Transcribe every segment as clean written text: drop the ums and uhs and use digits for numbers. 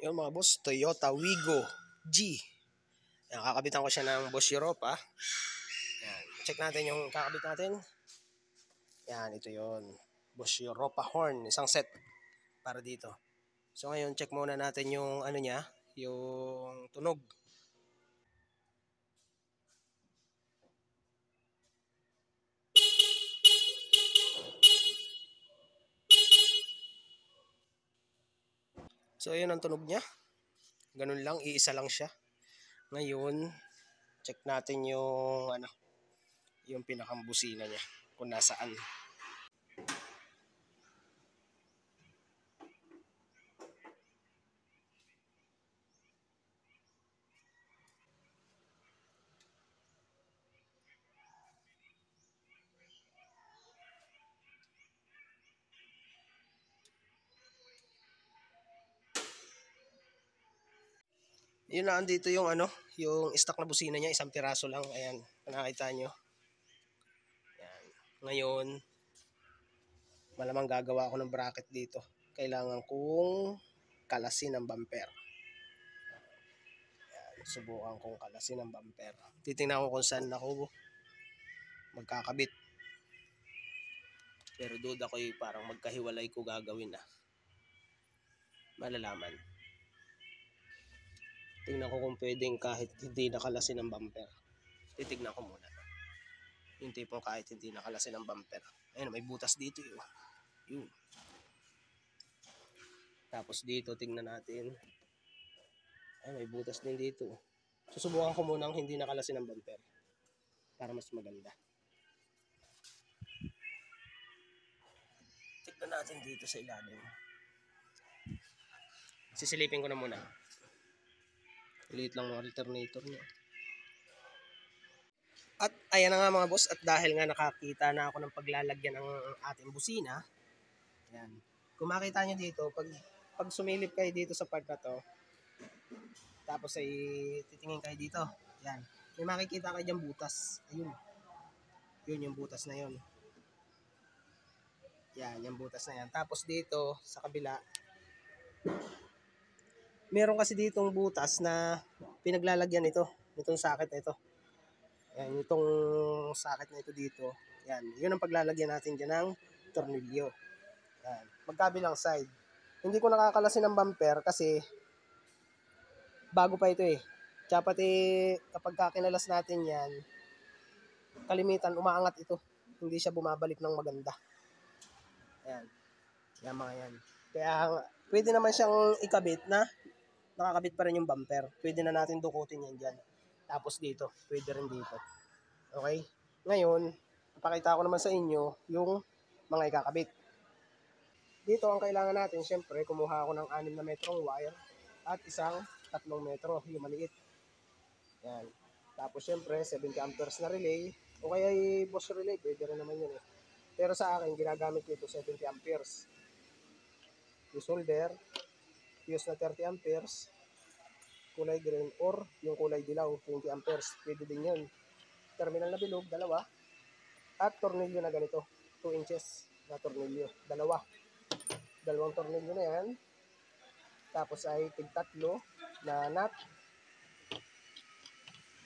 Yung mga boss, Toyota Wigo G. Yan, kakabitan ko siya ng Boss Europa. Yan, check natin yung kakabit natin. Yan, ito yon, Boss Europa horn, isang set para dito. So ngayon, check muna natin yung ano niya, yung tunog. So ayun ang tunog niya. Ganun lang, iisa lang siya. Ngayon, check natin yung ano, yung pinakambusina niya kung nasaan. Yun na, andito yung ano, yung stock na busina niya, isang piraso lang. Ayan, nakita nyo. Ayan. Ngayon, malamang gagawa ako ng bracket dito. Kailangan kong kalasin ng bumper. Ayan, subukan kong kalasin ng bumper. Titingnan ko kung saan ako magkakabit. Pero duda ko parang magkahiwalay ko gagawin na. Malalaman. Tingnan ko kung pwedeng kahit hindi nakalasin ng bumper. Titignan ko muna. Yung tipong kahit hindi nakalasin ng bumper. Ayun, may butas dito yun. Yun. Tapos dito, tingnan natin. Ay, may butas din dito. Susubukan ko muna ang hindi nakalasin ng bumper. Para mas maganda. Tignan natin dito sa ilalim. Sisilipin ko na muna. Liit lang ng alternator niya. At ayan na nga mga boss, at dahil nga nakakita na ako ng paglalagyan ng ating busina, ayan. Kung makita nyo dito, pag sumilip kayo dito sa part na to, tapos ay titingin kayo dito, ayan. May makikita kayo dyan butas. Ayun. Yun yung butas na yun. Yan, yung butas na yan. Tapos dito, sa kabila, meron kasi ditong butas na pinaglalagyan ito. Itong socket na ito. Yan, itong socket na ito dito. Yan, yun ang paglalagyan natin dyan ng tornilyo. Yan, magkabilang side. Hindi ko nakakalasin ng bumper kasi bago pa ito eh. Tsaka pati kapag kinalas natin yan, kalimitan umaangat ito. Hindi siya bumabalik ng maganda. Ayan. Yan mga yan. Kaya pwede naman siyang ikabit na nakakabit pa rin yung bumper. Pwede na natin dukutin yan dyan. Tapos dito, pwede rin dito. Okay? Ngayon, ipakita ko naman sa inyo yung mga ikakabit. Dito ang kailangan natin, syempre, kumuha ako ng 6 na metrong wire at isang 3 metro, yung maliit. Yan. Tapos syempre, 70 amperes na relay. O kaya boss relay, pwede rin naman yun eh. Pero sa akin, ginagamit ko ito 70 amperes. Yung solder, fuse na 30 amperes, kulay green, or yung kulay dilaw, 20 amperes. Pwede din yun. Terminal na bilog, dalawa. At tornilyo na ganito, 2 inches na tornilyo, dalawa. Dalawang tornilyo na yan. Tapos ay tig-tatlo na nut.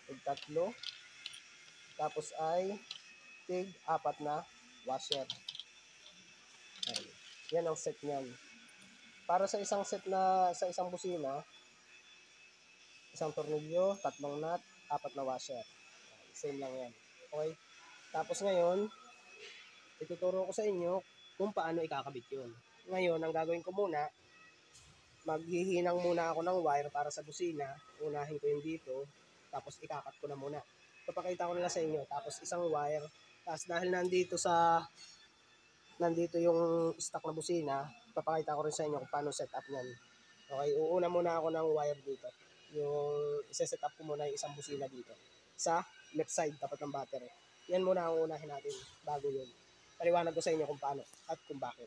Tig-tatlo. Tapos ay tig-4 na washer. Ayan. Yan ang set niyan. Para sa isang set na, sa isang busina, isang tornilyo, 3 nut, 4 na washer. Same lang yan. Okay? Tapos ngayon, ituturo ko sa inyo kung paano ikakabit yun. Ngayon, ang gagawin ko muna, maghihinang muna ako ng wire para sa busina. Unahin ko yung dito, tapos ikakat ko na muna. Papakita ko na lang sa inyo. Tapos isang wire. Tapos dahil nandito yung stock na busina, papakita ko rin sa inyo kung paano set up niyan. Okay, uuna muna ako ng wire dito. Yung isa-set up ko muna yung isang busina dito. Sa left side, tapat ng battery. Yan muna ang unahin natin bago yun. Paliwanag ko sa inyo kung paano at kung bakit.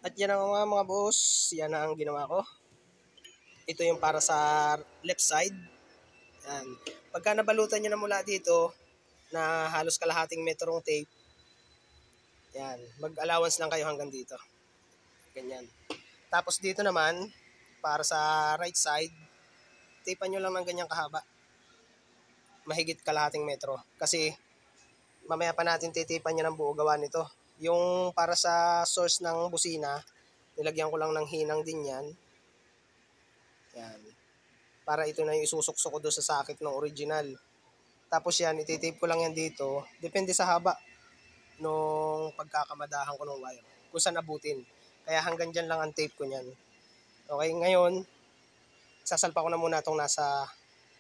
At yan ang mga boss, yan ang ginawa ko. Ito yung para sa left side. Yan. Pagka nabalutan nyo na mula dito, na halos kalahating metrong tape, yan, mag-allowance lang kayo hanggang dito. Ganyan. Tapos dito naman, para sa right side, tapean nyo lang ng ganyang kahaba. Mahigit kalahating metro. Kasi mamaya pa natin titipan niya ng buo gawa nito. Yung para sa source ng busina, nilagyan ko lang ng hinang din yan. Yan. Para ito na yung isusuksok ko doon sa sakit ng original. Tapos yan, ititape ko lang yan dito. Depende sa haba nung pagkakamadahan ko ng wire. Kung saan abutin. Kaya hanggang dyan lang ang tape ko niyan. Okay, ngayon, sasalpa ko na muna itong nasa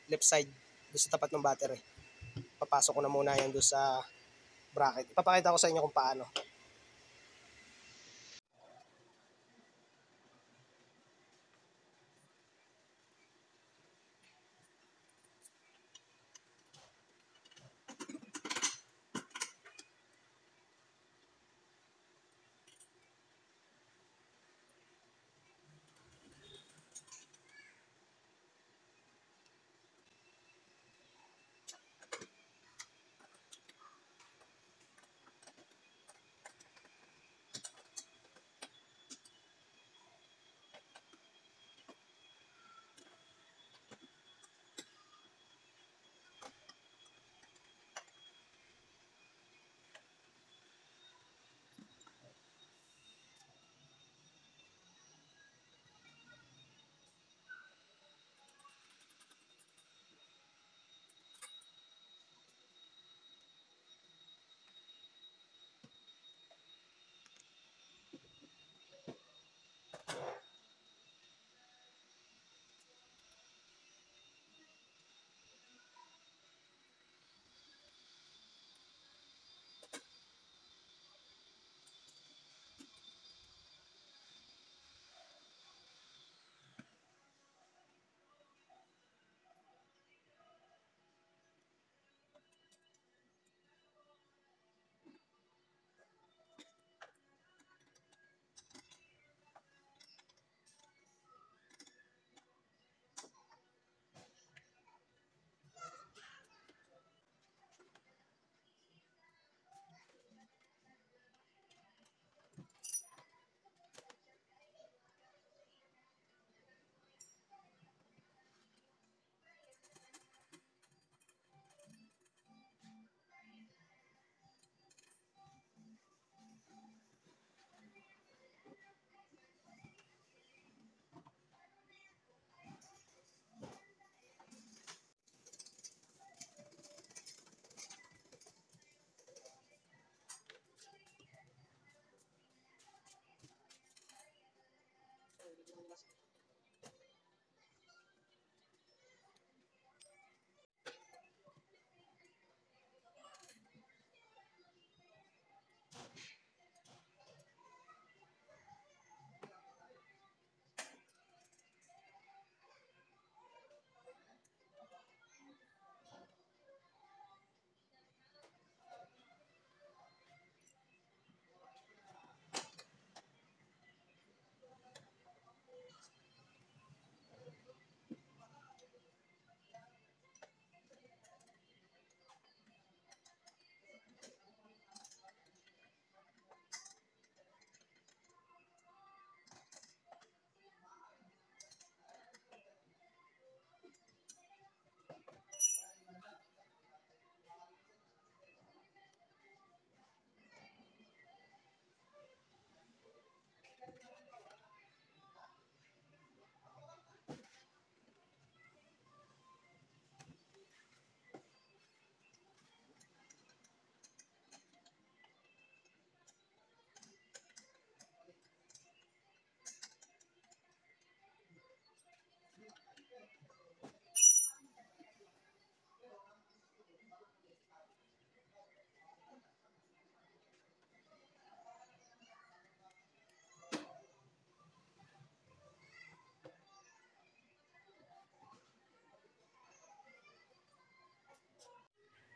left side. Doon sa tapat ng battery. Papasok ko na muna yan doon sa bracket. Ipapakita ko sa inyo kung paano.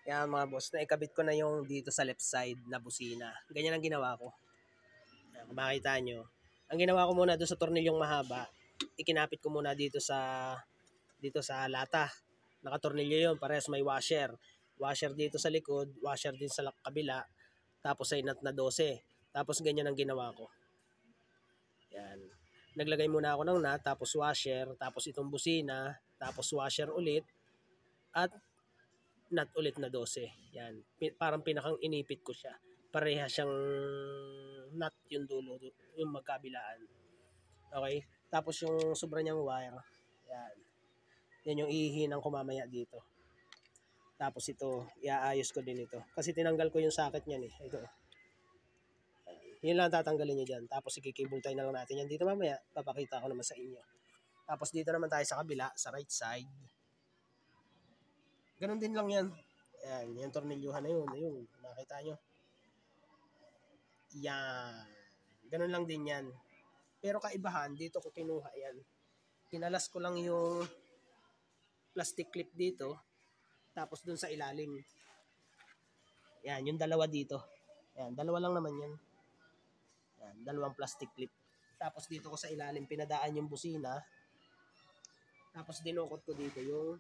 Yan mga boss, naikabit ko na yung dito sa left side na busina. Ganyan ang ginawa ko. Yan, kung makita nyo. Ang ginawa ko muna doon sa tornilyong mahaba, ikinapit ko muna dito sa lata. Nakatornilyo yun, parehas may washer. Washer dito sa likod, washer din sa kabila, tapos ay nut na 12. Tapos ganyan ang ginawa ko. Yan. Naglagay muna ako ng nut, tapos washer, tapos itong busina, tapos washer ulit, at nut ulit na 12. Yan. Parang pinakang inipit ko siya. Pareha siyang nut yung dulo, yung magkabilaan. Okay? Tapos yung sobra niyang wire, yan. Yan yung ihihinang ko mamaya dito. Tapos ito, iaayos ko din ito. Kasi tinanggal ko yung socket niyan eh. Ito. Yun lang tatanggalin nyo dyan. Tapos ikikable tie na lang natin yan dito mamaya. Papakita ko naman sa inyo. Tapos dito naman tayo sa kabila, sa right side. Ganun din lang yan. Yan, yung tornilyuhan na yun. Ayun, nakita nyo. Yan. Ganun lang din yan. Pero kaibahan, dito ko kinuha yan. Kinalas ko lang yung plastic clip dito. Tapos dun sa ilalim. Yan, yung dalawa dito. Yan, dalawa lang naman yan. Yan, dalawang plastic clip. Tapos dito ko sa ilalim, pinadaan yung busina. Tapos dinukot ko dito yung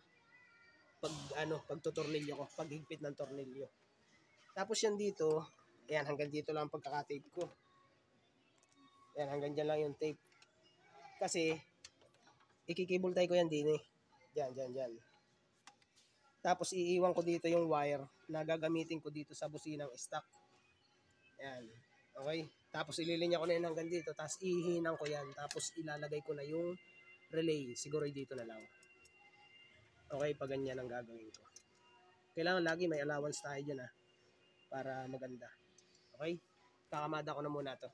pagtutornilyo ko, paghigpit ng tornilyo. Tapos yan dito, ayan, hanggang dito lang ang pagkakatape ko. Ayan, hanggang dyan lang yung tape. Kasi, ikikable tie ko yan din eh. Diyan. Tapos iiwan ko dito yung wire na gagamitin ko dito sa businang stock. Ayan. Okay? Tapos ililinya ko na yan hanggang dito. Tapos ihihinang ko yan. Tapos ilalagay ko na yung relay. Siguro dito na lang. Okay? Pag ganyan ang gagawin ko. Kailangan lagi may allowance tayo dyan para maganda. Okay? Kakamada ko na muna to.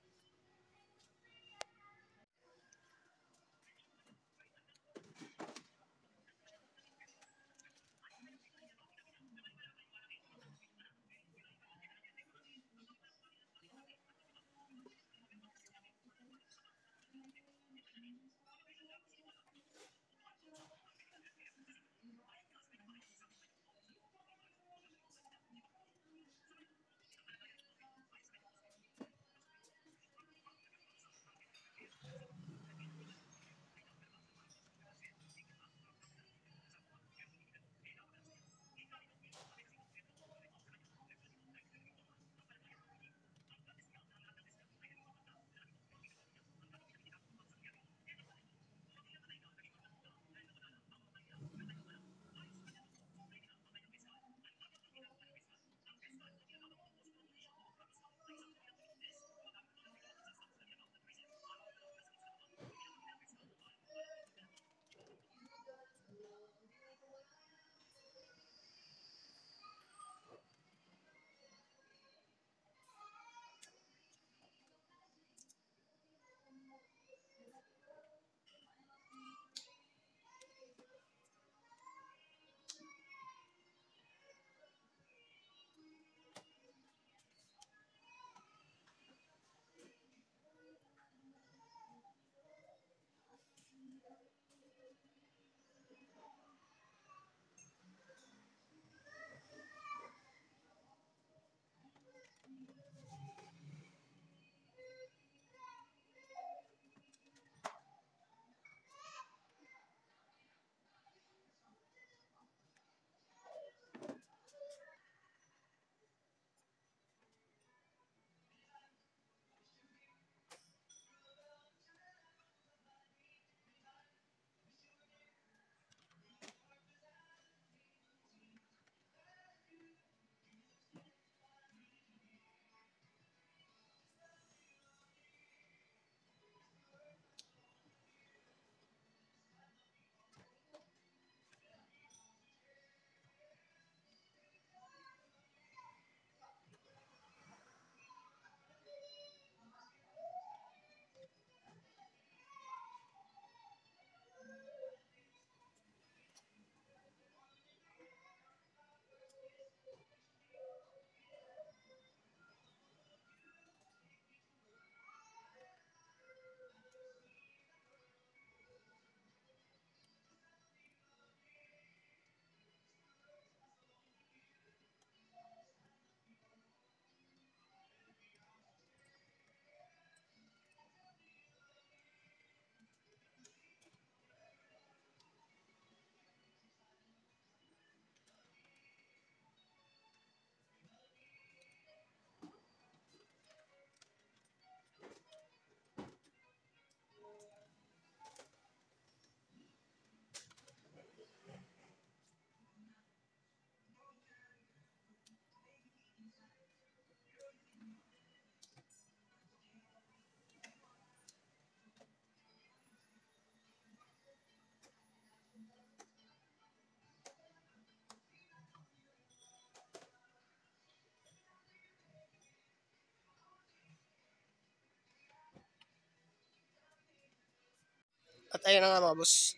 At ayun na nga mga boss,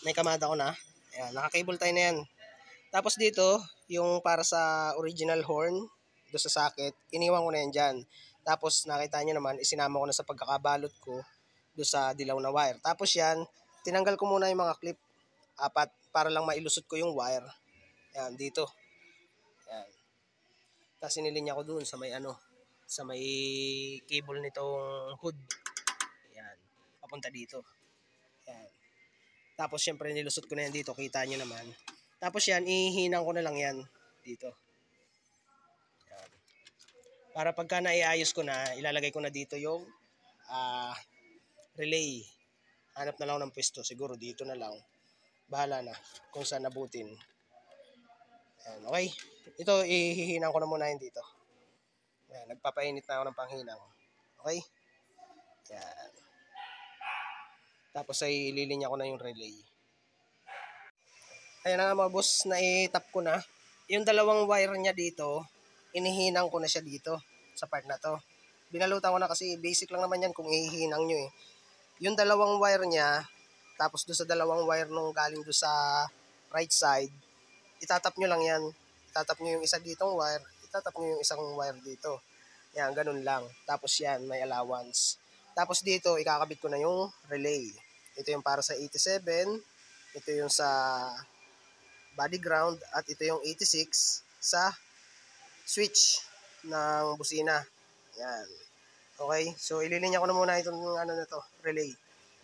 may kamada ko na. Ayan, naka-cable tie na yan. Tapos dito, yung para sa original horn, do sa socket, iniwan ko na yan dyan. Tapos nakita nyo naman, isinama ko na sa pagkakabalot ko do sa dilaw na wire. Tapos yan, tinanggal ko muna yung mga clip, apat, para lang mailusot ko yung wire. Ayan, dito. Ayan. Tapos sinilinya ko dun sa may sa may cable nitong hood. Ayan, papunta dito. Ayan. Tapos syempre nilusot ko na yan dito, kita nyo naman. Tapos yan, ihihinang ko na lang yan dito. Ayan. Para pagka naiayos ko na, ilalagay ko na dito yung relay. Hanap na lang ng pwesto, siguro dito na lang. Bahala na kung saan nabutin. Ayan, okay. Ito, ihihinang ko na muna yan dito. Ayan, nagpapainit na ako ng panghinang. Okay? Ayan. Tapos ay ililinya ko na yung relay. Ayan na nga mga boss, na-tap ko na. Yung dalawang wire niya dito, inihinang ko na siya dito sa part na to. Binalutan ko na kasi basic lang naman yan kung ihihinang nyo eh. Yung dalawang wire niya, tapos doon sa dalawang wire nung galing doon sa right side, itatap nyo lang yan. Itatap nyo yung isa ditong wire, itatap nyo yung isang wire dito. Yan, ganun lang. Tapos yan, may allowance. Tapos dito, ikakabit ko na yung relay. Ito yung para sa 87, ito yung sa body ground, at ito yung 86 sa switch ng busina. Yan. Okay, so ililinya ko na muna itong na to, relay.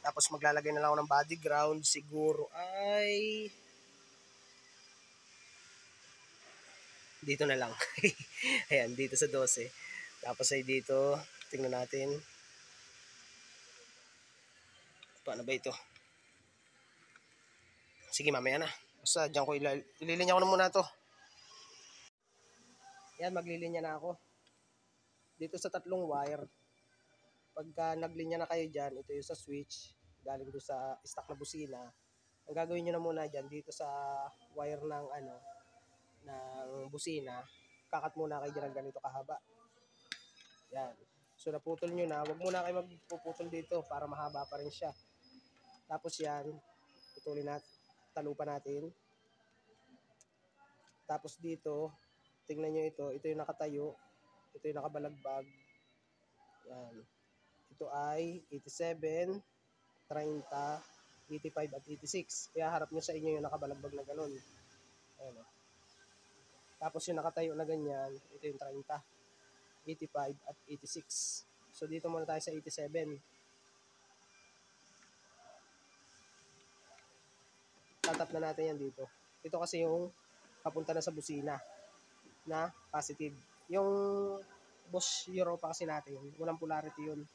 Tapos maglalagay na lang ako ng body ground, siguro ay dito na lang. Ayan, dito sa 12. Tapos ay dito, tingnan natin. Paano ba ito? Sige, mamaya na. Basta dyan ko ililinya ko na muna to. Yan, maglilinya na ako. Dito sa tatlong wire. Pagka naglinya na kayo dyan, ito yung sa switch, galing doon sa stock na busina. Ang gagawin nyo na muna dyan, dito sa wire ng ng busina, kakat muna kayo dyan ng ganito kahaba. Yan. So naputol nyo na, wag muna kayo magpuputol dito para mahaba pa rin siya. Tapos yan, putulin natin, talupan natin. Tapos dito, tingnan nyo ito yung nakatayo, ito yung nakabalagbag. Yan. Ito ay 87, 30, 85 at 86. Kaya harap nyo sa inyo yung nakabalagbag na ganun. Ayan o. Tapos yung nakatayo na ganyan, ito yung 30, 85 at 86. So dito muna tayo sa 87. Tatap na natin yan dito. Ito kasi yung papunta na sa busina na positive. Yung Bosch Europa kasi natin, walang polarity yun.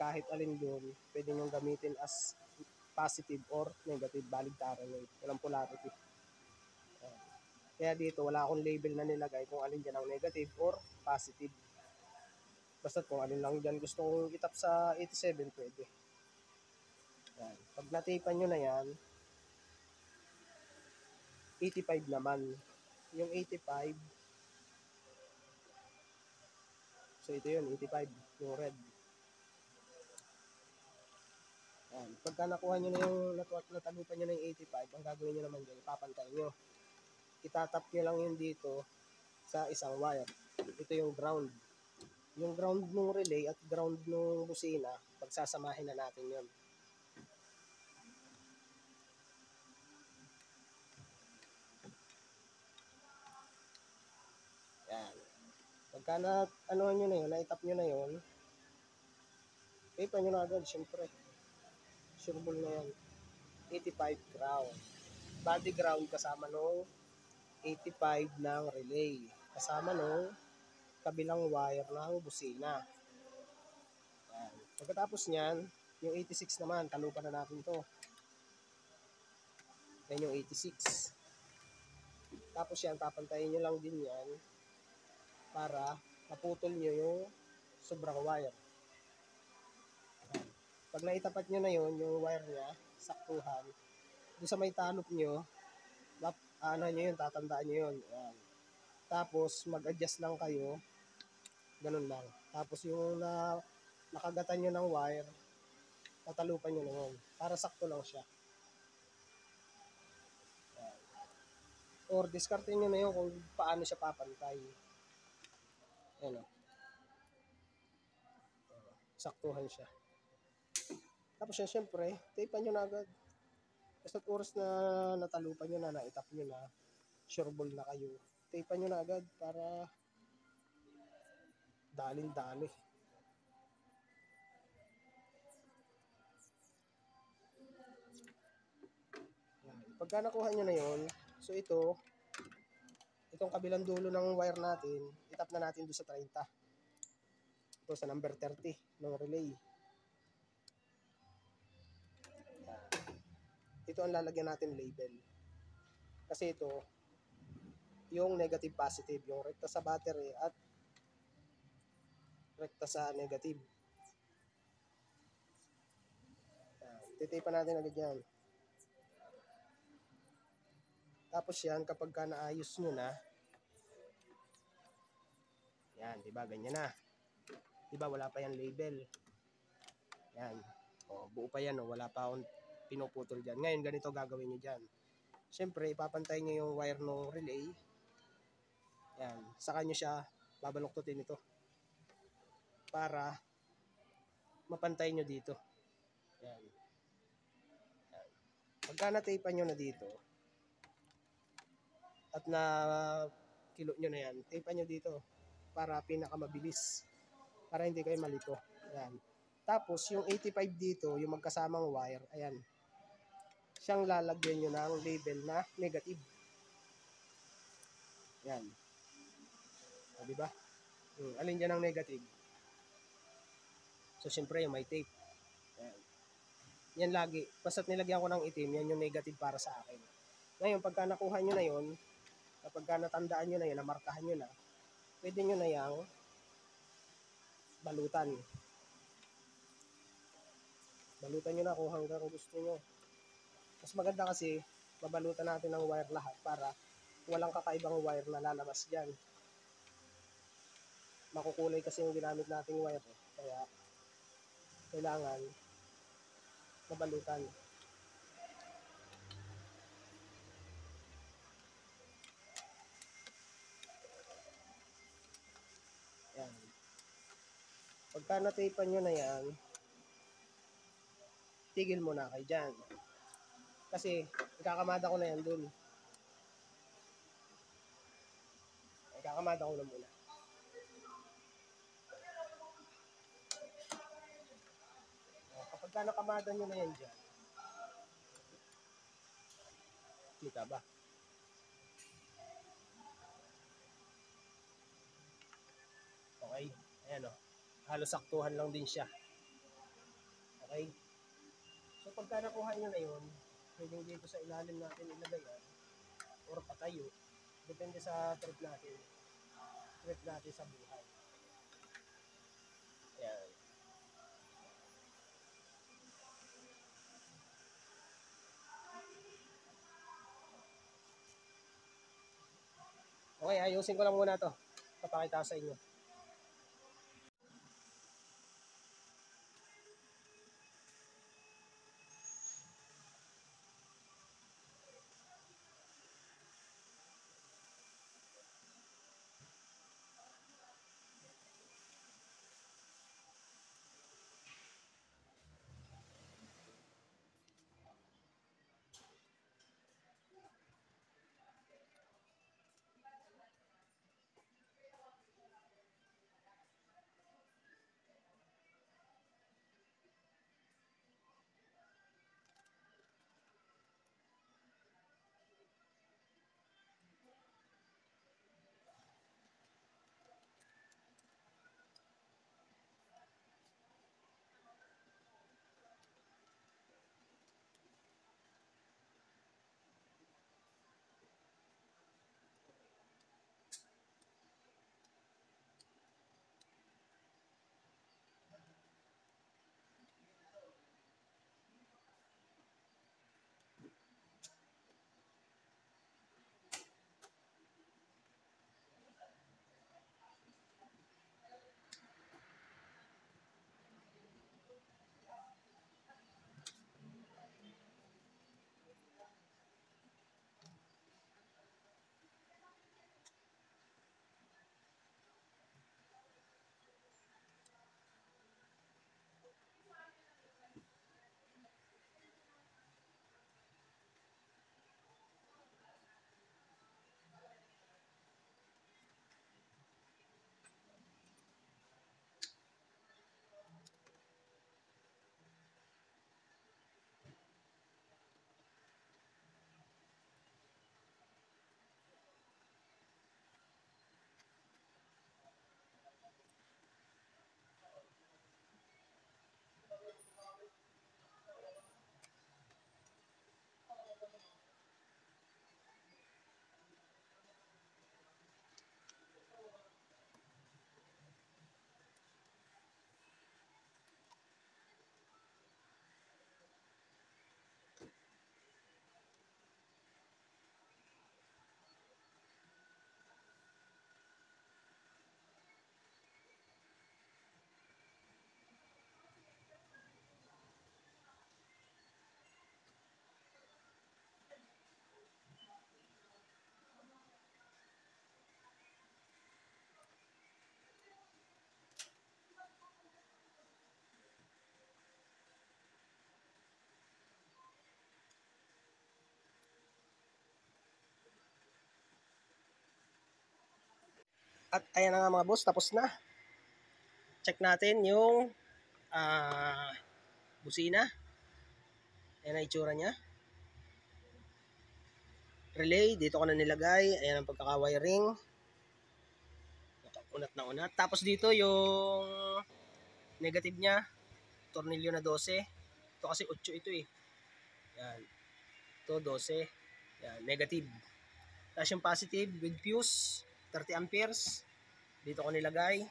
Kahit alin doon, pwede nyo gamitin as positive or negative, baligtaran yun. Walang polarity. Kaya dito, wala akong label na nilagay kung alin dyan ang negative or positive. Basta kung alin lang dyan gusto kong itap sa 87, pwede. Yan. Pag natipan nyo na yan, 85 naman. Yung 85, so ito yun, 85, yung red. Yan. Pagka nakuha nyo na yung natalupan nyo na yung 85, ang gagawin nyo naman dyan, ipapantay nyo. Itatap nyo lang yun dito sa isang wire. Ito yung ground. Yung ground ng relay at ground ng busina, pagsasamahin na natin yun. Yan. Pagka anuhan nyo na yun, naitap nyo na yun, paper nyo na agad, syempre. Sureball na yan. 85 ground. Body ground kasama nung 85 ng relay. Kasama nung kabilang wire ng busina. Yan. Pagkatapos nyan, yung 86 naman, talupan na natin to. Yan yung 86. Tapos yan, papantayin nyo lang din yan para maputol nyo yung sobrang wire. Yan. Pag naitapat nyo na yun, yung wire nya, saktuhan, doon sa may tanop nyo, ano nyo yun, tatandaan nyo yun. Yan. Tapos, mag-adjust lang kayo, ganun lang. Tapos yung nakagatan nyo ng wire, Tatalupan nyo na yun. Para sakto lang siya. Or discardin nyo na yun kung paano siya papantay. Ayan o. Saktuhan siya. Tapos yan, syempre, tapean nyo na agad. Basta't oras na natalupan nyo na, naitap nyo na, sureball na kayo, tapean nyo na agad para dalin-dali. Pagka nakuha nyo na yon, so itong kabilang dulo ng wire natin, itap na natin doon sa 30. Ito sa number 30 ng relay. Ito ang lalagyan natin label. Kasi ito, yung negative positive, yung rekta sa battery at rekta sa negative. Titipan natin agad yan. Tapos yan, kapag ka naayos nyo na, yan, diba, ganyan na. Diba, wala pa yan label. Yan. O, buo pa yan, o, wala pa akong pinuputol dyan. Ngayon, ganito gagawin nyo dyan. Siyempre, ipapantay nyo yung wire ng relay. Yan. Saka nyo siya babaluktutin ito. Para mapantay nyo dito. Yan. Yan. Pagka natapan nyo na dito, at na kilo nyo na yan, tapan nyo dito para pinakamabilis. Para hindi kayo malito. Yan. Tapos, yung 85 dito, yung magkasamang wire, ayan. Siyang lalagyan nyo ng label na negative. Yan. O, diba? Alin dyan ang negative? So, syempre, yung may tape. Yan. Yan lagi. Basta't nilagyan ko ng itim, yan yung negative para sa akin. Ngayon, pagka nakuha nyo na yun, kapag natandaan nyo na yun, namarkahan nyo na, pwede nyo na yung balutan. Balutan nyo na kung hanggang gusto nyo. Mas maganda kasi, babalutan natin ng wire lahat para walang kakaibang wire na lalabas dyan. Makukulay kasi yung ginamit nating wire. Kaya, kailangan mabalutan. Yan. Pagka natapan nyo na yan, tigil mo na kayo dyan. Kasi, ikakamada ko na yan dun. Ikakamada ko na muna. Kapag nakamada nyo na yan dyan, kita ba? Okay? Ayan o. Halos saktuhan lang din siya. Okay? So, pagka nakuha nyo na yun, pwedeng dito sa ilalim natin ilagay yan, or patayo. Depende sa trip natin. Trip natin sa buhay. Ayan. Okay, ayusin ko lang muna to. Papakita sa inyo. At ayan na nga mga boss, tapos na. Check natin yung busina. Ayan ang itsura niya. Relay, dito ko na nilagay. Ayan ang pagkaka-wiring. Unat na unat. Tapos dito yung negative niya, tornilyo na 12. Ito kasi 8 ito eh. Yan. Ito 12. Yan, negative. Tapos yung positive with fuse, 30 amperes. Dito ko nilagay.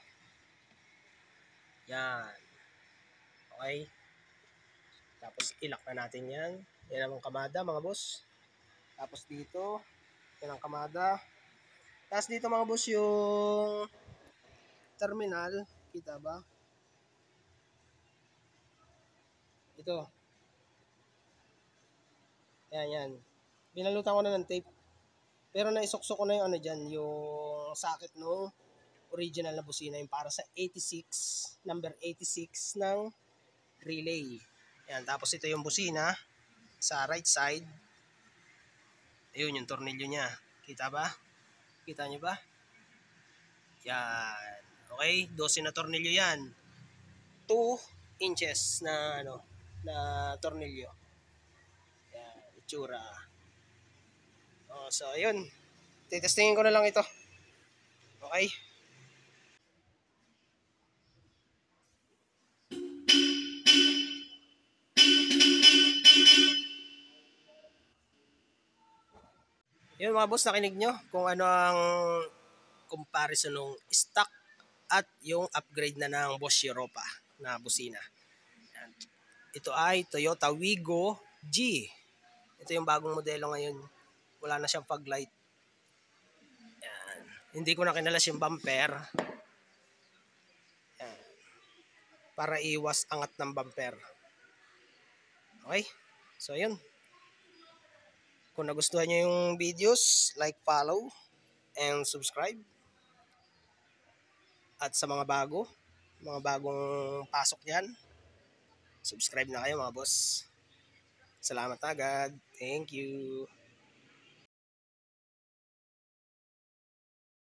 Yan. Okay. Tapos ilak na natin yan. Yan ang kamada mga boss. Tapos dito, yan ang kamada. Tapos dito mga boss yung terminal. Kita ba? Ito. Yan, yan. Binalutan ko na ng tape. Pero naisuksok ko na yung ano dyan, yung socket no original na busina, yung para sa 86, number 86 ng relay. Yan, tapos ito yung busina sa right side. Ayun yung tornilyo niya. Kita ba? Kita nyo ba? Yan. Okay, 12 na tornilyo yan. 2 inches na ano, na tornilyo. Yan, itsura. So ayun. Titestingin ko na lang ito. Okay? Yun mga boss, nakinig nyo kung ano ang comparison ng stock at yung upgrade na ng Bosch Europa na busina. Yan. Ito ay Toyota Wigo G. Ito yung bagong modelo ngayon. Wala na siyang fog light. Yan. Hindi ko na kinalas yung bumper. Yan. Para iwas angat ng bumper. Okay? So yun. Kung nagustuhan nyo yung videos, like, follow, and subscribe. At sa mga bagong pasok dyan, subscribe na kayo mga boss. Salamat agad. Thank you.